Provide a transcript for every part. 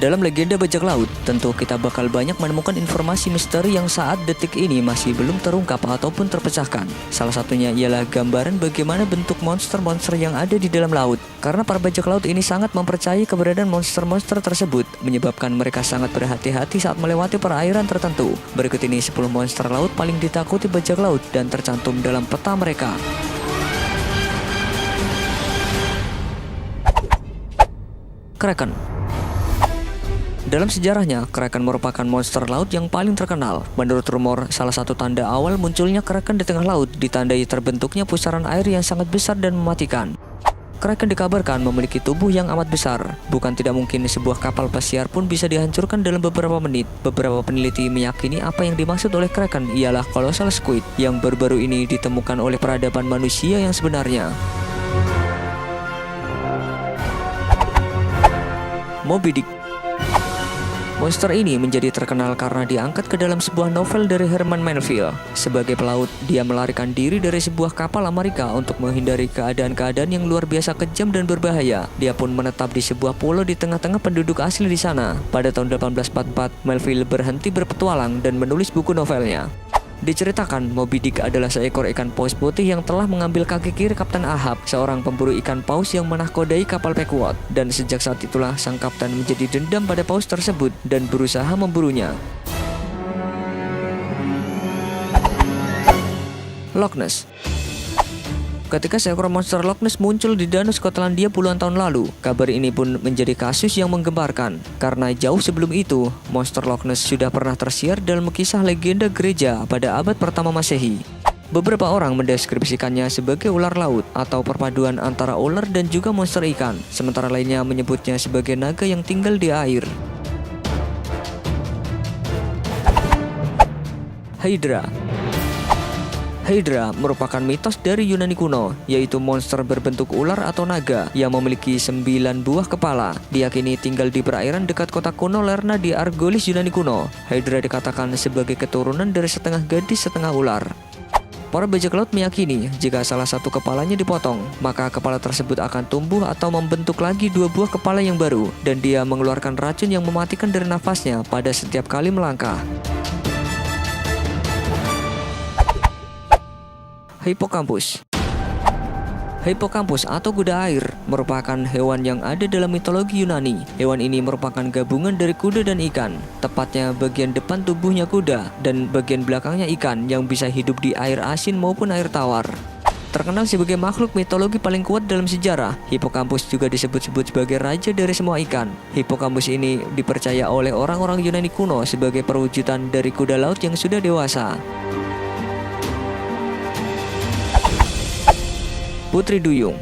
Dalam legenda bajak laut, tentu kita bakal banyak menemukan informasi misteri yang saat detik ini masih belum terungkap ataupun terpecahkan. Salah satunya ialah gambaran bagaimana bentuk monster-monster yang ada di dalam laut. Karena para bajak laut ini sangat mempercayai keberadaan monster-monster tersebut, menyebabkan mereka sangat berhati-hati saat melewati perairan tertentu. Berikut ini 10 monster laut paling ditakuti bajak laut dan tercantum dalam peta mereka. Kraken. Dalam sejarahnya, kraken merupakan monster laut yang paling terkenal. Menurut rumor, salah satu tanda awal munculnya kraken di tengah laut ditandai terbentuknya pusaran air yang sangat besar dan mematikan. Kraken dikabarkan memiliki tubuh yang amat besar. Bukan tidak mungkin sebuah kapal pesiar pun bisa dihancurkan dalam beberapa menit. Beberapa peneliti meyakini apa yang dimaksud oleh kraken ialah colossal squid yang baru-baru ini ditemukan oleh peradaban manusia yang sebenarnya. Moby Dick. Monster ini menjadi terkenal karena diangkat ke dalam sebuah novel dari Herman Melville. Sebagai pelaut, dia melarikan diri dari sebuah kapal Amerika untuk menghindari keadaan-keadaan yang luar biasa kejam dan berbahaya. Dia pun menetap di sebuah pulau di tengah-tengah penduduk asli di sana. Pada tahun 1844, Melville berhenti berpetualang dan menulis buku novelnya. Diceritakan, Moby Dick adalah seekor ikan paus putih yang telah mengambil kaki kiri Kapten Ahab, seorang pemburu ikan paus yang menahkodai kapal Pequod. Dan sejak saat itulah sang kapten menjadi dendam pada paus tersebut dan berusaha memburunya. Loch Ness. Ketika seekor monster Loch Ness muncul di Danau Skotlandia puluhan tahun lalu, kabar ini pun menjadi kasus yang menggemparkan. Karena jauh sebelum itu, monster Loch Ness sudah pernah tersiar dalam kisah legenda gereja pada abad pertama Masehi. Beberapa orang mendeskripsikannya sebagai ular laut atau perpaduan antara ular dan juga monster ikan, sementara lainnya menyebutnya sebagai naga yang tinggal di air. Hydra. Hydra merupakan mitos dari Yunani kuno, yaitu monster berbentuk ular atau naga yang memiliki 9 buah kepala. Diyakini tinggal di perairan dekat kota kuno Lerna di Argolis Yunani kuno. Hydra dikatakan sebagai keturunan dari setengah gadis setengah ular. Para bajak laut meyakini jika salah satu kepalanya dipotong, maka kepala tersebut akan tumbuh atau membentuk lagi 2 buah kepala yang baru, dan dia mengeluarkan racun yang mematikan dari nafasnya pada setiap kali melangkah. Hippocampus. Hippocampus atau kuda air merupakan hewan yang ada dalam mitologi Yunani. Hewan ini merupakan gabungan dari kuda dan ikan. Tepatnya bagian depan tubuhnya kuda dan bagian belakangnya ikan yang bisa hidup di air asin maupun air tawar. Terkenal sebagai makhluk mitologi paling kuat dalam sejarah, Hippocampus juga disebut-sebut sebagai raja dari semua ikan. Hippocampus ini dipercaya oleh orang-orang Yunani kuno sebagai perwujudan dari kuda laut yang sudah dewasa. Putri Duyung.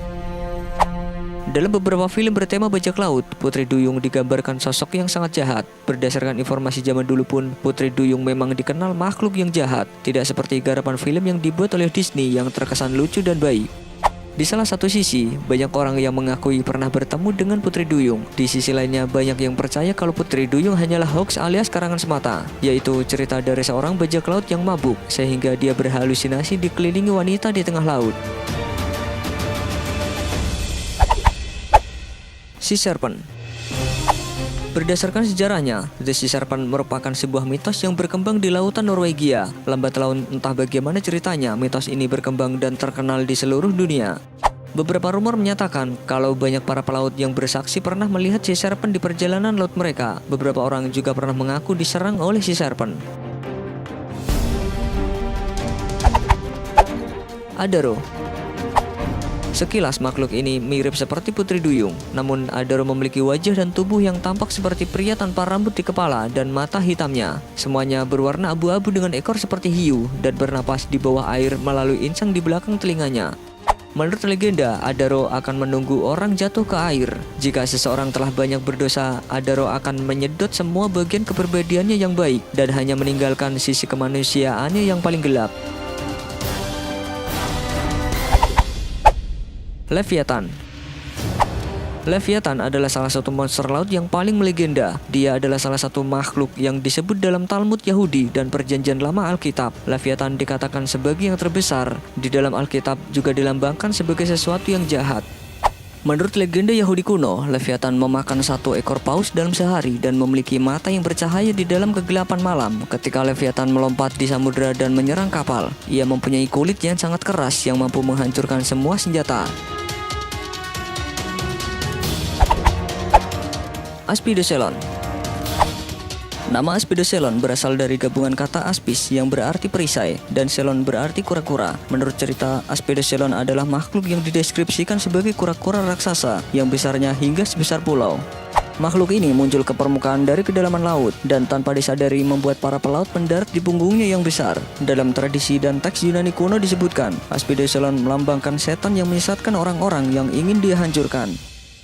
Dalam beberapa film bertema bajak laut, Putri Duyung digambarkan sosok yang sangat jahat. Berdasarkan informasi zaman dulu pun, Putri Duyung memang dikenal makhluk yang jahat, tidak seperti garapan film yang dibuat oleh Disney yang terkesan lucu dan baik. Di salah satu sisi, banyak orang yang mengakui pernah bertemu dengan Putri Duyung. Di sisi lainnya, banyak yang percaya kalau Putri Duyung hanyalah hoax alias karangan semata, yaitu cerita dari seorang bajak laut yang mabuk, sehingga dia berhalusinasi dikelilingi wanita di tengah laut. Sea Serpent. Berdasarkan sejarahnya, The Sea Serpent merupakan sebuah mitos yang berkembang di lautan Norwegia. Lambat laun, entah bagaimana ceritanya, mitos ini berkembang dan terkenal di seluruh dunia. Beberapa rumor menyatakan kalau banyak para pelaut yang bersaksi pernah melihat Sea Serpent di perjalanan laut mereka. Beberapa orang juga pernah mengaku diserang oleh Sea Serpent. Adaro. Sekilas makhluk ini mirip seperti Putri Duyung, namun Adaro memiliki wajah dan tubuh yang tampak seperti pria tanpa rambut di kepala dan mata hitamnya. Semuanya berwarna abu-abu dengan ekor seperti hiu dan bernapas di bawah air melalui insang di belakang telinganya. Menurut legenda, Adaro akan menunggu orang jatuh ke air. Jika seseorang telah banyak berdosa, Adaro akan menyedot semua bagian kepribadiannya yang baik dan hanya meninggalkan sisi kemanusiaannya yang paling gelap. Leviathan. Leviathan adalah salah satu monster laut yang paling melegenda. Dia adalah salah satu makhluk yang disebut dalam Talmud Yahudi dan Perjanjian Lama Alkitab. Leviathan dikatakan sebagai yang terbesar. Di dalam Alkitab juga dilambangkan sebagai sesuatu yang jahat. Menurut legenda Yahudi kuno, Leviathan memakan satu ekor paus dalam sehari dan memiliki mata yang bercahaya di dalam kegelapan malam. Ketika Leviathan melompat di samudera dan menyerang kapal, ia mempunyai kulit yang sangat keras yang mampu menghancurkan semua senjata. Aspidocelon. Nama Aspidocelon berasal dari gabungan kata aspis yang berarti perisai dan celon berarti kura-kura. Menurut cerita, Aspidocelon adalah makhluk yang dideskripsikan sebagai kura-kura raksasa yang besarnya hingga sebesar pulau. Makhluk ini muncul ke permukaan dari kedalaman laut dan tanpa disadari membuat para pelaut mendarat di punggungnya yang besar. Dalam tradisi dan teks Yunani kuno disebutkan, Aspidocelon melambangkan setan yang menyesatkan orang-orang yang ingin dia hancurkan.